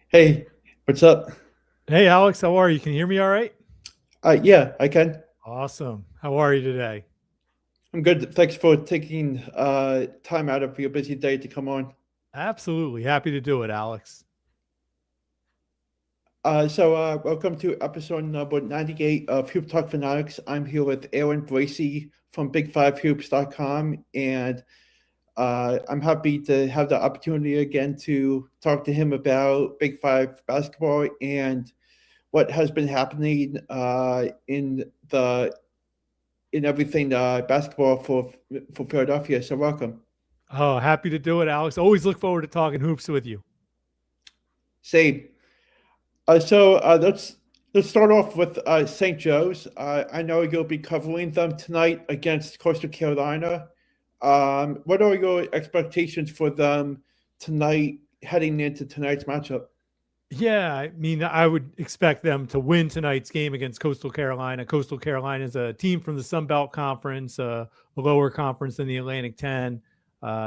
Hey, what's up? Hey, Alex, how are you? Can you hear me all right? Yeah, I can. Awesome. How are you today? I'm good. Thanks for taking time out of your busy day to come on. Absolutely. Happy to do it, Alex. Welcome to episode number 98 of Hoop Talk Fanatics. I'm here with Aaron Bracy from Big5Hoops.com, and I'm happy to have the opportunity again to talk to him about Big Five basketball and what has been happening in everything basketball for Philadelphia. So welcome. Oh, happy to do it, Alex. Always look forward to talking hoops with you. Same. Let's start off with St. Joe's. I know you'll be covering them tonight against Coastal Carolina. What are your expectations for them tonight, heading into tonight's matchup? Yeah, I mean, I would expect them to win tonight's game against Coastal Carolina. Coastal Carolina is a team from the Sun Belt Conference, a lower conference than the Atlantic 10.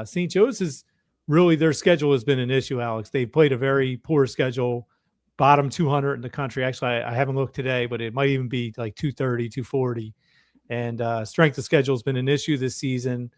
St. Joe's is really, their schedule has been an issue, Alex. They've played a very poor schedule, bottom 200 in the country. Actually, I haven't looked today, but it might even be like 230, 240. And strength of schedule has been an issue this season.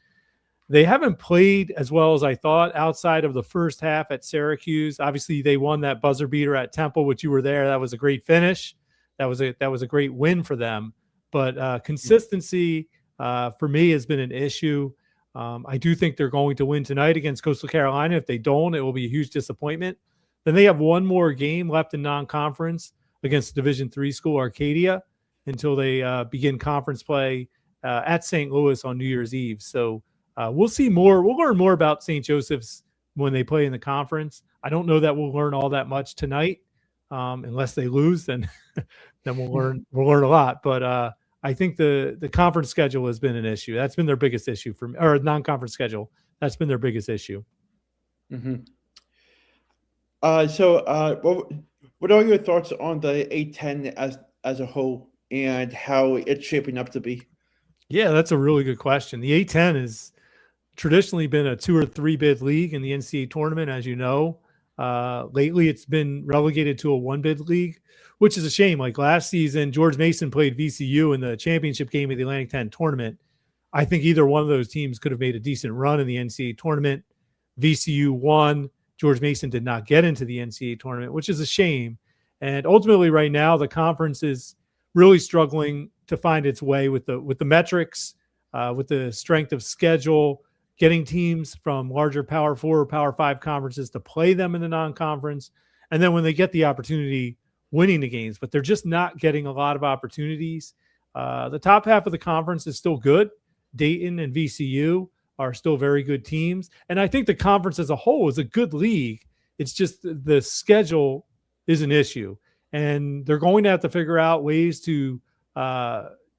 They haven't played as well as I thought outside of the first half at Syracuse. Obviously, they won that buzzer beater at Temple, which you were there. That was a great finish. That was a great win for them. But consistency for me has been an issue. I do think they're going to win tonight against Coastal Carolina. If they don't, it will be a huge disappointment. Then they have one more game left in non-conference against Division III school Arcadia until they begin conference play at St. Louis on New Year's Eve. So we'll see more. We'll learn more about St. Joseph's when they play in the conference. I don't know that we'll learn all that much tonight, unless they lose. Then we'll learn a lot. But I think the conference schedule has been an issue. That's been their biggest issue for me, or non-conference schedule. That's been their biggest issue. Mm-hmm. What are your thoughts on the A10 as a whole and how it's shaping up to be? Yeah, that's a really good question. The A10 has traditionally been a 2 or 3 bid league in the NCAA tournament, as you know. Lately, it's been relegated to a 1 bid league, which is a shame. Like last season, George Mason played VCU in the championship game of the Atlantic 10 tournament. I think either one of those teams could have made a decent run in the NCAA tournament. VCU won. George Mason did not get into the NCAA tournament, which is a shame. And ultimately, right now, the conference is really struggling to find its way with the metrics, with the strength of schedule, getting teams from larger Power 4 or Power 5 conferences to play them in the non-conference. And then when they get the opportunity, winning the games. But they're just not getting a lot of opportunities. The top half of the conference is still good. Dayton and VCU are still very good teams. And I think the conference as a whole is a good league. It's just the schedule is an issue. And they're going to have to figure out ways to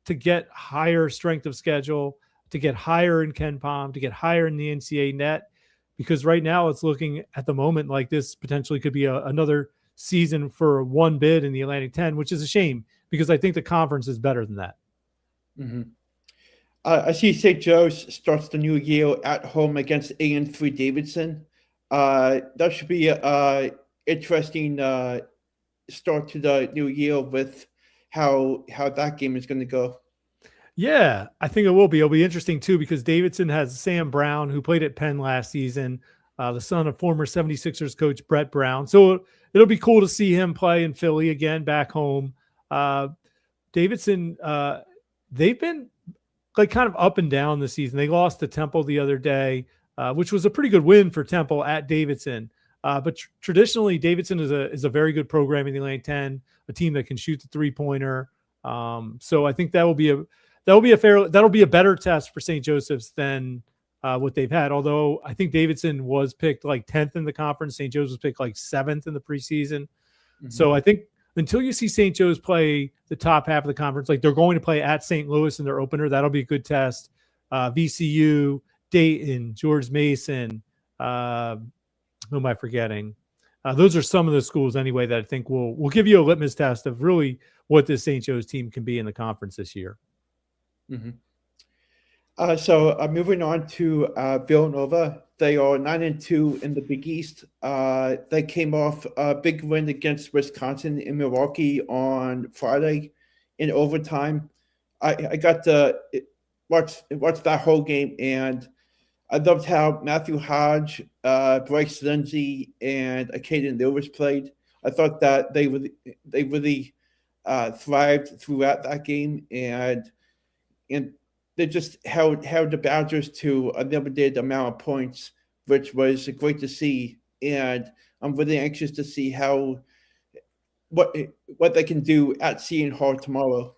get higher strength of schedule, to get higher in KenPom, to get higher in the NCAA net, because right now it's looking at the moment like this potentially could be another season for 1 bid in the Atlantic 10, which is a shame because I think the conference is better than that. Mm-hmm. I see St. Joe's starts the new year at home against AN3 Davidson. That should be an interesting start to the new year with how that game is going to go. Yeah, I think it will be. It'll be interesting, too, because Davidson has Sam Brown, who played at Penn last season, the son of former 76ers coach Brett Brown. So it'll be cool to see him play in Philly again, back home. Davidson, they've been like kind of up and down this season. They lost to Temple the other day, which was a pretty good win for Temple at Davidson. But traditionally, Davidson is a very good program in the Atlantic 10, a team that can shoot the 3-pointer. So I think that'll be a better test for St. Joseph's than what they've had. Although I think Davidson was picked like 10th in the conference, St. Joe's was picked like 7th in the preseason. Mm-hmm. So I think until you see St. Joe's play the top half of the conference, like they're going to play at St. Louis in their opener, that'll be a good test. VCU, Dayton, George Mason, who am I forgetting? Those are some of the schools anyway that I think will give you a litmus test of really what this St. Joe's team can be in the conference this year. Mm-hmm. So moving on to Villanova, they are 9-2 in the Big East. They came off a big win against Wisconsin in Milwaukee on Friday in overtime. I got to watch that whole game, and I loved how Matthew Hodge, Bryce Lindsey, and Caden Lewis played. I thought that they really thrived throughout that game, and they just held the Badgers to a limited amount of points, which was great to see. And I'm really anxious to see what they can do at Seton Hall tomorrow.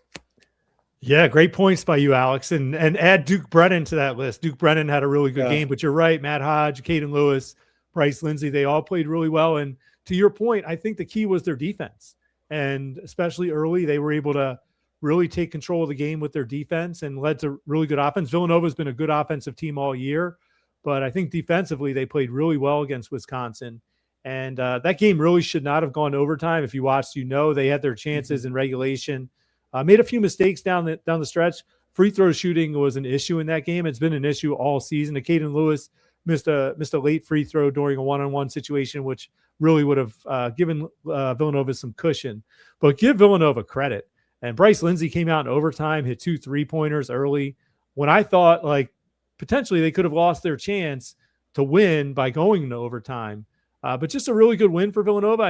Yeah, great points by you, Alex. And add Duke Brennan to that list. Duke Brennan had a really good game, but you're right. Matt Hodge, Caden Lewis, Bryce Lindsey, they all played really well. And to your point, I think the key was their defense. And especially early, they were able to really take control of the game with their defense and led to really good offense. Villanova's been a good offensive team all year, but I think defensively they played really well against Wisconsin. And that game really should not have gone to overtime. If you watched, they had their chances in regulation. Made a few mistakes down the stretch. Free throw shooting was an issue in that game. It's been an issue all season. Caden Lewis missed a late free throw during a one-on-one situation, which really would have given Villanova some cushion. But give Villanova credit. And Bryce Lindsey came out in overtime, hit 2 3-pointers early, when I thought like potentially they could have lost their chance to win by going into overtime. But just a really good win for Villanova.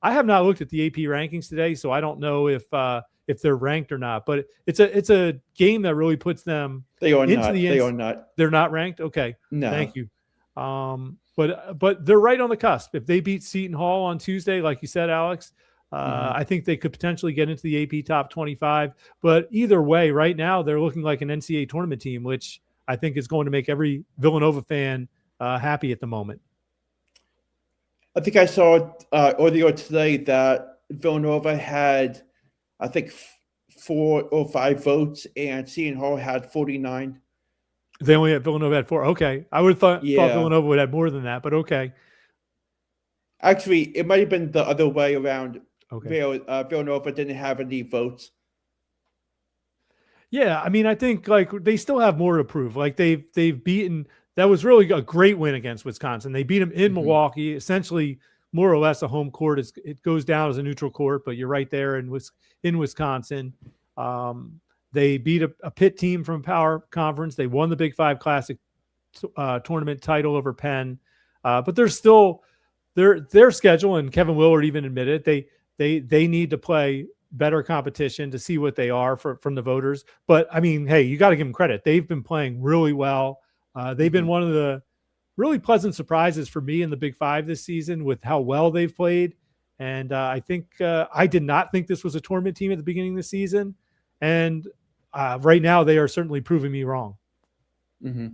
I have not looked at the AP rankings today, so I don't know if they're ranked or not. But it's a game that really puts them. They are not. They are not. They're not ranked. Okay. No. Thank you. But they're right on the cusp. If they beat Seton Hall on Tuesday, like you said, Alex, I think they could potentially get into the AP top 25. But either way, right now they're looking like an NCAA tournament team, which I think is going to make every Villanova fan happy at the moment. I think I saw earlier today that Villanova had, I think, 4 or 5 votes, and Seton Hall had 49. Villanova had 4. Okay. I would have thought Villanova would have more than that, but okay. Actually, it might have been the other way around. Okay. Villanova didn't have any votes. Yeah, I mean, I think like they still have more to prove. Like they've beaten. That was really a great win against Wisconsin. They beat them in Milwaukee, essentially more or less a home court. It goes down as a neutral court, but you're right there in Wisconsin. They beat a Pitt team from Power Conference. They won the Big 5 Classic tournament title over Penn. But there's still their schedule, and Kevin Willard even admitted they need to play better competition to see what they are from the voters. But I mean, hey, you got to give them credit. They've been playing really well. They've been one of the really pleasant surprises for me in the Big 5 this season with how well they've played. And I think I did not think this was a tournament team at the beginning of the season. And right now they are certainly proving me wrong. Mm-hmm.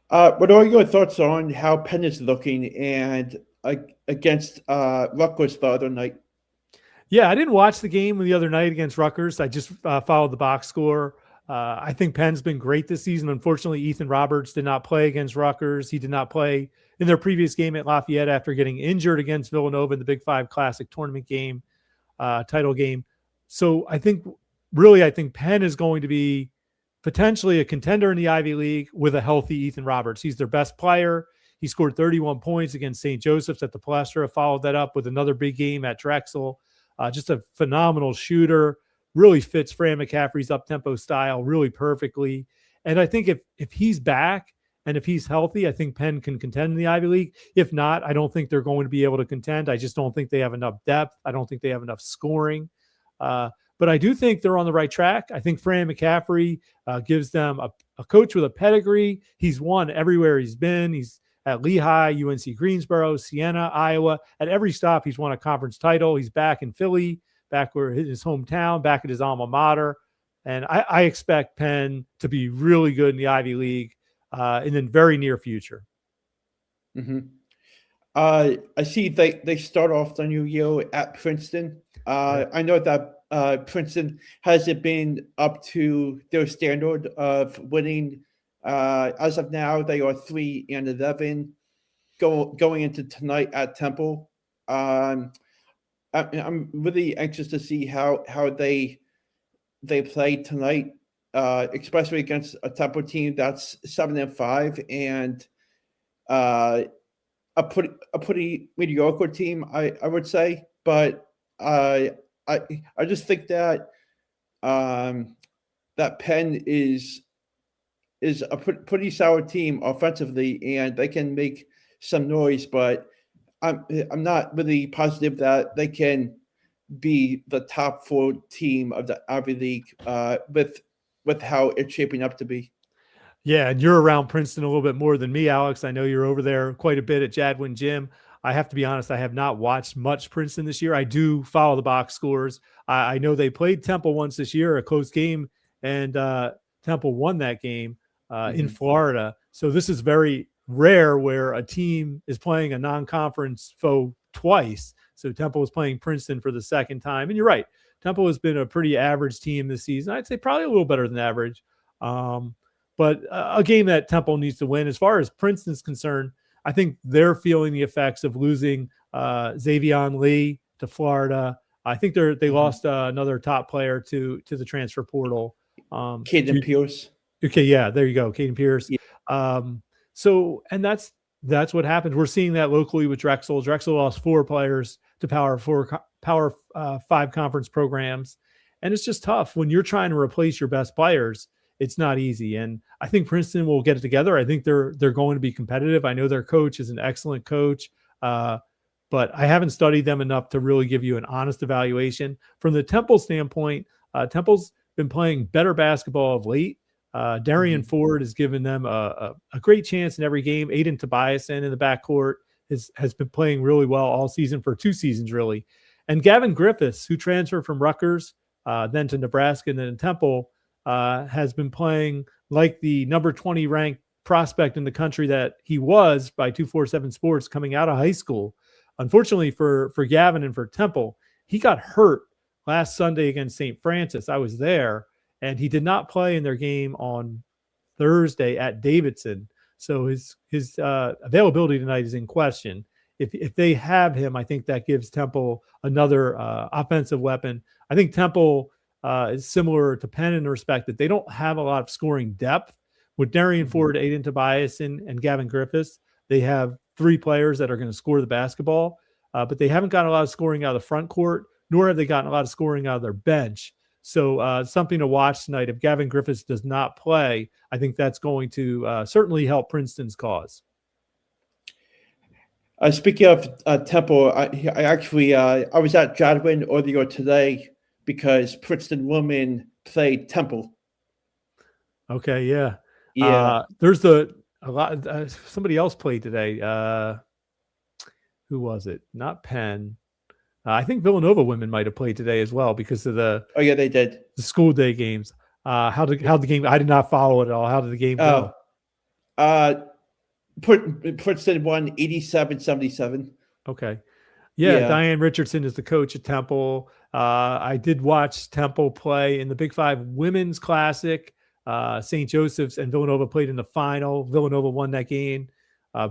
What are your thoughts on how Penn is looking and against Rutgers the other night? Yeah, I didn't watch the game the other night against Rutgers. I just followed the box score. I think Penn's been great this season. Unfortunately, Ethan Roberts did not play against Rutgers. He did not play in their previous game at Lafayette after getting injured against Villanova in the Big 5 Classic tournament game, title game. So I think Penn is going to be potentially a contender in the Ivy League with a healthy Ethan Roberts. He's their best player. He scored 31 points against St. Joseph's at the Palestra, followed that up with another big game at Drexel. Just a phenomenal shooter. Really fits Fran McCaffrey's up-tempo style really perfectly. And I think if he's back and if he's healthy, I think Penn can contend in the Ivy League. If not, I don't think they're going to be able to contend. I just don't think they have enough depth. I don't think they have enough scoring. But I do think they're on the right track. I think Fran McCaffrey gives them a coach with a pedigree. He's won everywhere he's been. He's at Lehigh, UNC Greensboro, Siena, Iowa. At every stop, he's won a conference title. He's back in Philly, back where his hometown, back at his alma mater. And I expect Penn to be really good in the Ivy League. in the very near future. Mm-hmm. I see they start off the new year at Princeton. I know that Princeton hasn't been up to their standard of winning. As of now, they are 3-11 going into tonight at Temple. I'm really anxious to see how they play tonight, especially against a Temple team that's 7-5 and uh, a pretty mediocre team, I would say. But I I just think that that Penn is a pretty solid team offensively, and they can make some noise. But I'm not really positive that they can be the top 4 team of the Ivy League with how it's shaping up to be. Yeah, and you're around Princeton a little bit more than me, Alex. I know you're over there quite a bit at Jadwin Gym. I have to be honest, I have not watched much Princeton this year. I do follow the box scores. I know they played Temple once this year, a close game, and Temple won that game in Florida. So this is very rare where a team is playing a non-conference foe twice. So Temple is playing Princeton for the second time. And you're right, Temple has been a pretty average team this season. I'd say probably a little better than average. But a game that Temple needs to win. As far as Princeton's concerned, I think they're feeling the effects of losing Xavion Lee to Florida. I think they lost another top player to the transfer portal. Caden Pierce. Okay, yeah, there you go, Caden Pierce. Yeah. So, and that's what happens. We're seeing that locally with Drexel. Drexel lost 4 players to Power 5 conference programs, and it's just tough when you're trying to replace your best players. It's not easy. And I think Princeton will get it together. I think they're going to be competitive. I know their coach is an excellent coach, but I haven't studied them enough to really give you an honest evaluation. From the Temple standpoint, Temple's been playing better basketball of late. Darian Ford has given them a great chance in every game. Aiden Tobias in the backcourt has been playing really well all season for 2 seasons, really. And Gavin Griffiths, who transferred from Rutgers, then to Nebraska and then to Temple, has been playing like the number 20 ranked prospect in the country that he was by 247 Sports coming out of high school. Unfortunately for Gavin and for Temple, he got hurt last Sunday against St. Francis. I was there, and he did not play in their game on Thursday at Davidson. So his availability tonight is in question. If they have him, I think that gives Temple another offensive weapon. I think Temple is similar to Penn in the respect that they don't have a lot of scoring depth. With Darian Ford, Aiden Tobias, and Gavin Griffiths, they have 3 players that are going to score the basketball, but they haven't gotten a lot of scoring out of the front court, nor have they gotten a lot of scoring out of their bench. So something to watch tonight. If Gavin Griffiths does not play, I think that's going to certainly help Princeton's cause. Speaking of Temple, I actually I was at Jadwin earlier today because Princeton women played Temple. Okay, yeah. Yeah. There's a lot. Somebody else played today. Who was it? Not Penn. I think Villanova women might have played today as well because of the. Oh yeah, they did. The school day games. How the game? I did not follow it at all. How did the game go? Princeton won 87-77. Okay. Yeah, Diane Richardson is the coach at Temple. I did watch Temple play in the Big 5 Women's Classic. St. Joseph's and Villanova played in the final. Villanova won that game.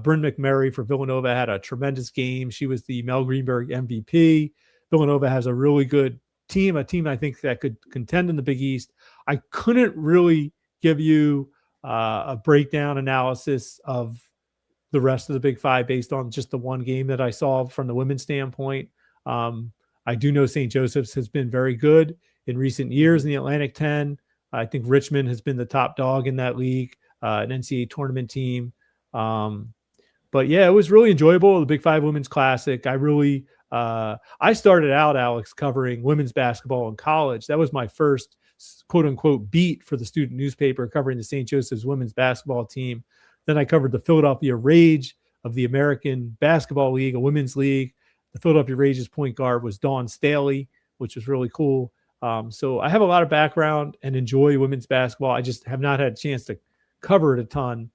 Bryn McMurray for Villanova had a tremendous game. She was the Mel Greenberg MVP. Villanova has a really good team, a team I think that could contend in the Big East. I couldn't really give you a breakdown analysis of the rest of the Big 5 based on just the one game that I saw from the women's standpoint. I do know St. Joseph's has been very good in recent years in the Atlantic 10. I think Richmond has been the top dog in that league, an NCAA tournament team. But yeah, it was really enjoyable. The Big 5 Women's Classic. I started out, Alex, covering women's basketball in college. That was my first quote unquote beat for the student newspaper, covering the St. Joseph's women's basketball team. Then I covered the Philadelphia Rage of the American Basketball League, a women's league. The Philadelphia Rage's point guard was Dawn Staley, which was really cool. So I have a lot of background and enjoy women's basketball. I just have not had a chance to cover it a ton.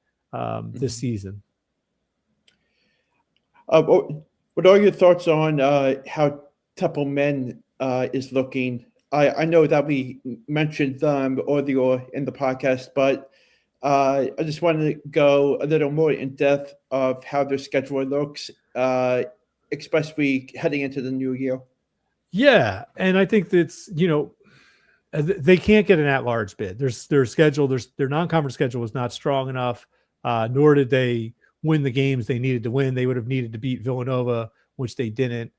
this season. What are your thoughts on how Temple men is looking? I know that we mentioned them earlier in the podcast, but I just wanted to go a little more in depth of how their schedule looks, especially heading into the new year. Yeah, and I think that's, they can't get an at-large bid. Their schedule, their non-conference schedule was not strong enough, nor did they win the games they needed to win. They would have needed to beat Villanova, which they didn't.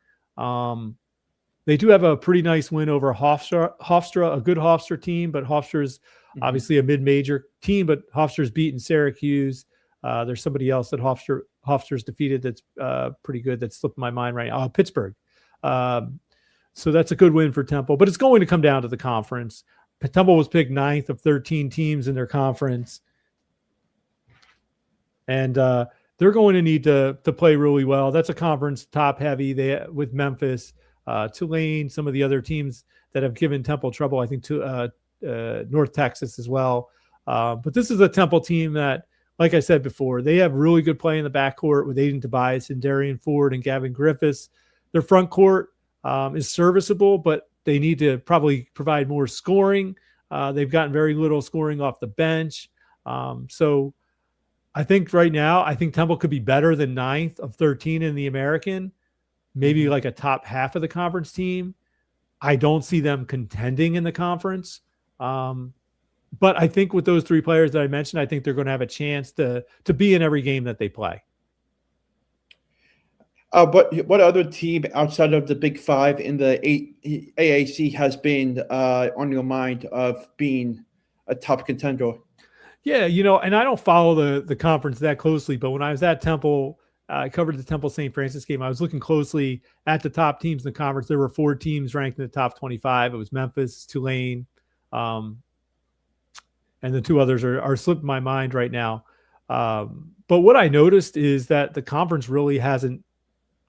They do have a pretty nice win over Hofstra, a good Hofstra team, but Hofstra is obviously a mid-major team, but Hofstra's beaten Syracuse. There's somebody else that Hofstra's defeated that's pretty good that slipped my mind right now. Pittsburgh. So that's a good win for Temple, but it's going to come down to the conference. Temple was picked 9th of 13 teams in their conference. And they're going to need to play really well. That's a conference top heavy with Memphis, Tulane, some of the other teams that have given Temple trouble, I think, to North Texas as well. But this is a Temple team that, like I said before, they have really good play in the backcourt with Aiden Tobias and Darian Ford and Gavin Griffiths. Their front court is serviceable, but they need to probably provide more scoring. They've gotten very little scoring off the bench. So I think right now, Temple could be better than 9th of 13 in the American, maybe like a top half of the conference team. I don't see them contending in the conference. But I think with those 3 players that I mentioned, I think they're going to have a chance to be in every game that they play. But what other team outside of the Big Five in the AAC has been on your mind of being a top contender? Yeah, and I don't follow the conference that closely, but when I was at Temple, I covered the Temple St. Francis game. I was looking closely at the top teams in the conference. There were 4 teams ranked in the top 25. It was Memphis, Tulane, and the 2 others are slipping my mind right now. But what I noticed is that the conference really hasn't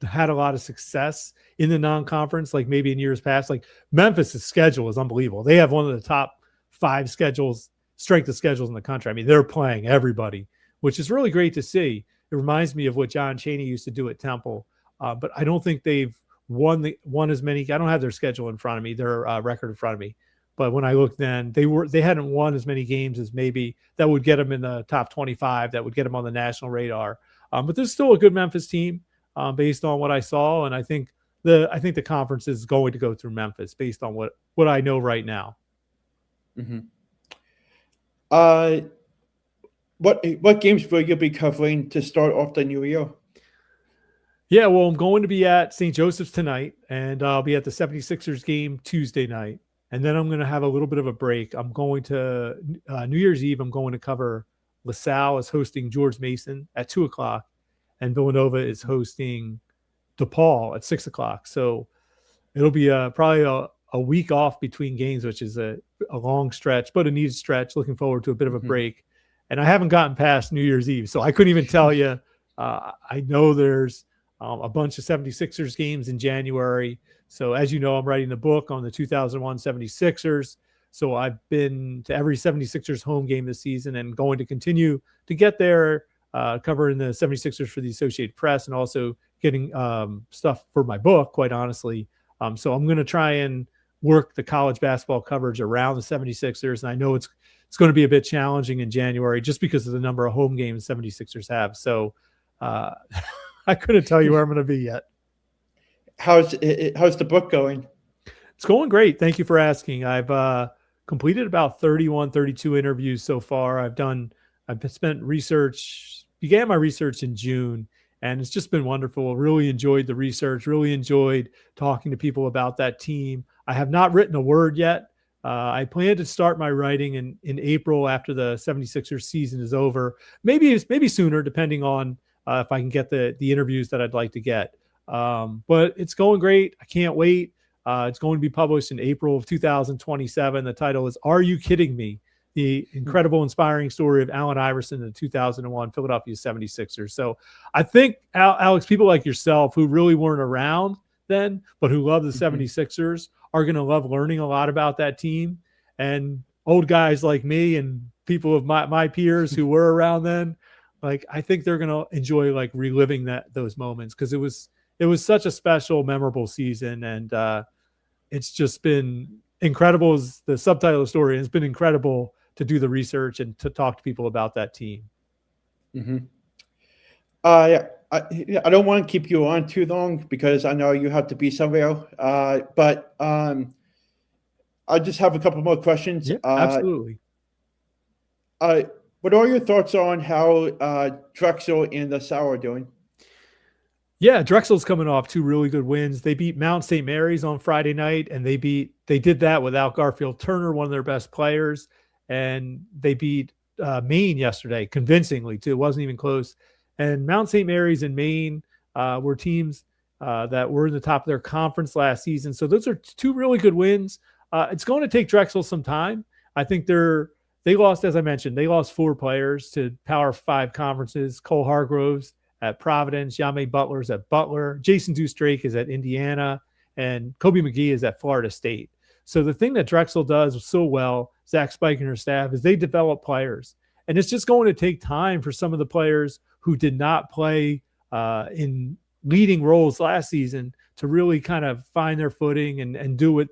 had a lot of success in the non-conference, like maybe in years past. Like Memphis' schedule is unbelievable. They have one of the top 5 strength of schedules in the country. I mean, they're playing everybody, which is really great to see. It reminds me of what John Chaney used to do at Temple. But I don't think they've won as many. I don't have their schedule in front of me, their record in front of me. But when I looked then, they hadn't won as many games as maybe that would get them in the top 25, that would get them on the national radar. But there's still a good Memphis team based on what I saw. And I think the conference is going to go through Memphis based on what I know right now. Mm-hmm. What games will you be covering to start off the new year? Yeah, well, I'm going to be at St. Joseph's tonight, and I'll be at the 76ers game Tuesday night. And then I'm going to have a little bit of a break. I'm going to New Year's Eve. I'm going to cover LaSalle is hosting George Mason at 2:00, and Villanova is hosting DePaul at 6:00. So it'll be probably a week off between games, which is a long stretch, but a needed stretch. Looking forward to a bit of a break. And I haven't gotten past New Year's Eve, so I couldn't even tell you. I know there's a bunch of 76ers games in January. So as you know, I'm writing a book on the 2001 76ers. So I've been to every 76ers home game this season and going to continue to get there, covering the 76ers for the Associated Press and also getting stuff for my book, quite honestly. So I'm going to try and work the college basketball coverage around the 76ers. And I know it's going to be a bit challenging in January just because of the number of home games 76ers have. So I couldn't tell you where I'm going to be yet. How's the book going? It's going great. Thank you for asking. I've completed about 32 interviews so far. I've began my research in June, and it's just been wonderful. Really enjoyed the research, really enjoyed talking to people about that team. I have not written a word yet. I plan to start my writing in April after the 76ers season is over. Maybe sooner, depending on if I can get the interviews that I'd like to get. But it's going great. I can't wait. It's going to be published in April of 2027. The title is Are You Kidding Me? The incredible, inspiring story of Allen Iverson and the 2001 Philadelphia 76ers. So I think, Alex, people like yourself who really weren't around then, but who love the 76ers are going to love learning a lot about that team. And old guys like me and people of my peers who were around then, like I think they're gonna enjoy like reliving those moments because it was such a special, memorable season, and it's just been incredible. As the subtitle of the story, it's been incredible to do the research and to talk to people about that team. Mm-hmm. Yeah, I don't want to keep you on too long because I know you have to be somewhere. But I just have a couple more questions. Yeah, absolutely. What are your thoughts on how Drexel and LaSalle are doing? Yeah, Drexel's coming off two really good wins. They beat Mount St. Mary's on Friday night, and they did that without Garfield Turner, one of their best players, and they beat Maine yesterday convincingly too. It wasn't even close. And Mount St. Mary's and Maine were teams that were in the top of their conference last season. So those are two really good wins. It's going to take Drexel some time. I think they lost, as I mentioned, they lost 4 players to Power 5 conferences. Cole Hargroves at Providence, Yame Butler's at Butler, Jason Deuce Drake is at Indiana, and Kobe McGee is at Florida State. So the thing that Drexel does so well, Zach Spike and her staff, is they develop players. And it's just going to take time for some of the players who did not play in leading roles last season to really kind of find their footing and do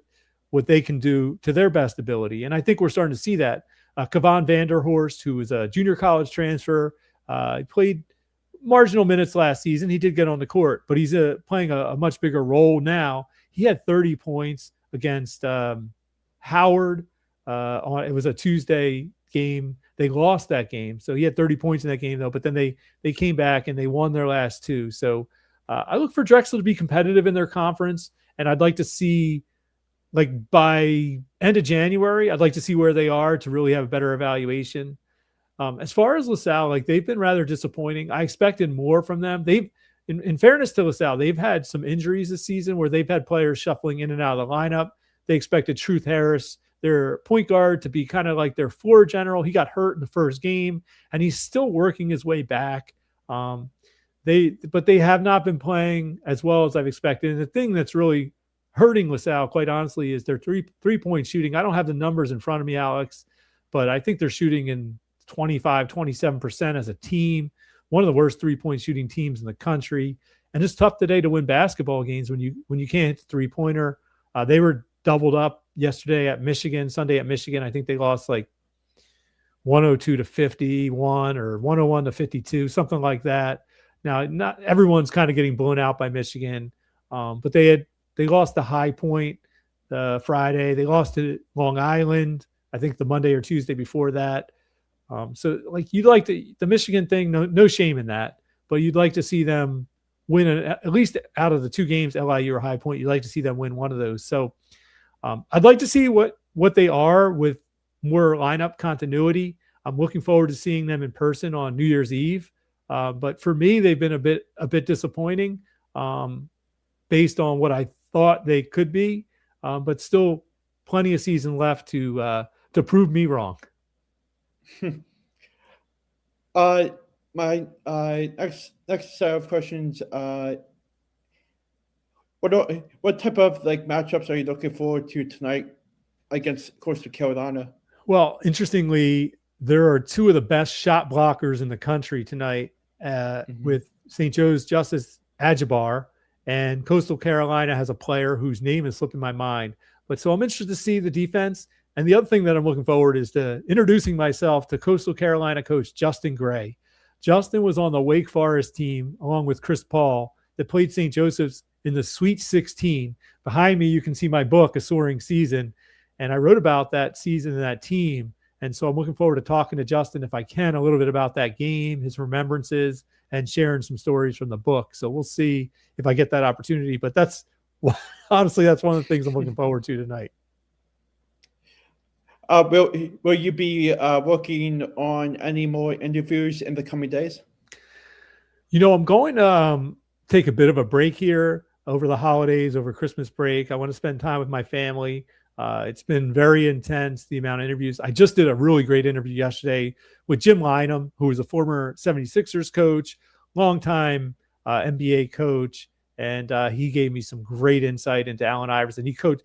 what they can do to their best ability. And I think we're starting to see that. Kavan Vanderhorst, who was a junior college transfer, he played marginal minutes last season. He did get on the court, but he's playing a much bigger role now. He had 30 points against Howard. It was a Tuesday game. They lost that game. So he had 30 points in that game, though. But then they came back and they won their last 2. So I look for Drexel to be competitive in their conference. And I'd like to see, like, by end of January, I'd like to see where they are to really have a better evaluation. As far as LaSalle, like, they've been rather disappointing. I expected more from them. In fairness to LaSalle, they've had some injuries this season where they've had players shuffling in and out of the lineup. They expected Truth Harris, their point guard, to be kind of like their floor general. He got hurt in the first game, and he's still working his way back. But they have not been playing as well as I've expected. And the thing that's really hurting LaSalle, quite honestly, is their three-point shooting. I don't have the numbers in front of me, Alex, but I think they're shooting in 27% as a team, one of the worst three-point shooting teams in the country. And it's tough today to win basketball games when you can't hit the three-pointer. They were doubled up yesterday at Michigan, Sunday at Michigan. I think they lost like 102 to 51 or 101 to 52, something like that. Now, not everyone's kind of getting blown out by Michigan, but they lost to High Point Friday. They lost to Long Island, I think the Monday or Tuesday before that. So, like, you'd like the Michigan thing, no shame in that, but you'd like to see them win at least out of the 2 games, LIU or High Point. You'd like to see them win one of those. So, I'd like to see what they are with more lineup continuity. I'm looking forward to seeing them in person on New Year's Eve. But for me, they've been a bit disappointing based on what I thought they could be, but still plenty of season left to prove me wrong. My next set of questions. What type of, like, matchups are you looking forward to tonight against Coastal Carolina? Well, interestingly, there are 2 of the best shot blockers in the country tonight with St. Joe's Justice Ajibar, and Coastal Carolina has a player whose name is slipping my mind. But so I'm interested to see the defense. And the other thing that I'm looking forward is to introducing myself to Coastal Carolina coach Justin Gray. Justin was on the Wake Forest team along with Chris Paul that played St. Joseph's in the Sweet 16. Behind me, you can see my book, A Soaring Season. And I wrote about that season and that team. And so I'm looking forward to talking to Justin, if I can, a little bit about that game, his remembrances, and sharing some stories from the book. So we'll see if I get that opportunity. But honestly, that's one of the things I'm looking forward to tonight. Will you be working on any more interviews in the coming days? I'm going to take a bit of a break here over the holidays, over Christmas break. I want to spend time with my family. It's been very intense, the amount of interviews. I just did a really great interview yesterday with Jim Lynam, who is a former 76ers coach, longtime NBA coach, and he gave me some great insight into Allen Iverson. He coached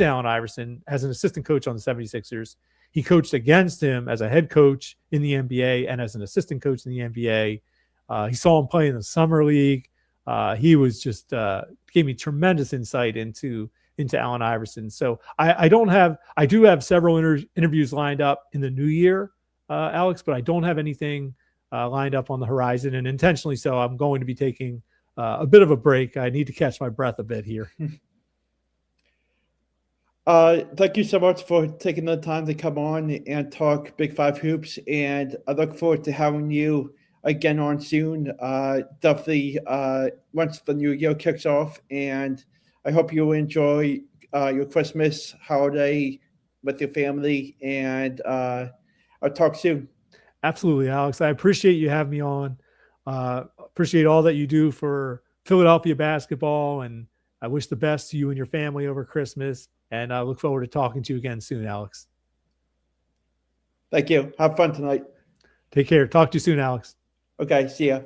Allen Iverson as an assistant coach on the 76ers. He coached against him as a head coach in the NBA and as an assistant coach in the NBA. He saw him play in the summer league. He was just gave me tremendous insight into Allen Iverson. So I do have several interviews lined up in the new year, Alex, but I don't have anything lined up on the horizon, and intentionally so. I'm going to be taking a bit of a break. I need to catch my breath a bit here. Thank you so much for taking the time to come on and talk Big Five hoops, and I look forward to having you again on soon. Definitely once the new year kicks off, and I hope you enjoy your Christmas holiday with your family, and I'll talk soon. Absolutely, Alex. I appreciate you having me on. Appreciate all that you do for Philadelphia basketball, and I wish the best to you and your family over Christmas. And I look forward to talking to you again soon, Alex. Thank you. Have fun tonight. Take care. Talk to you soon, Alex. Okay. See ya.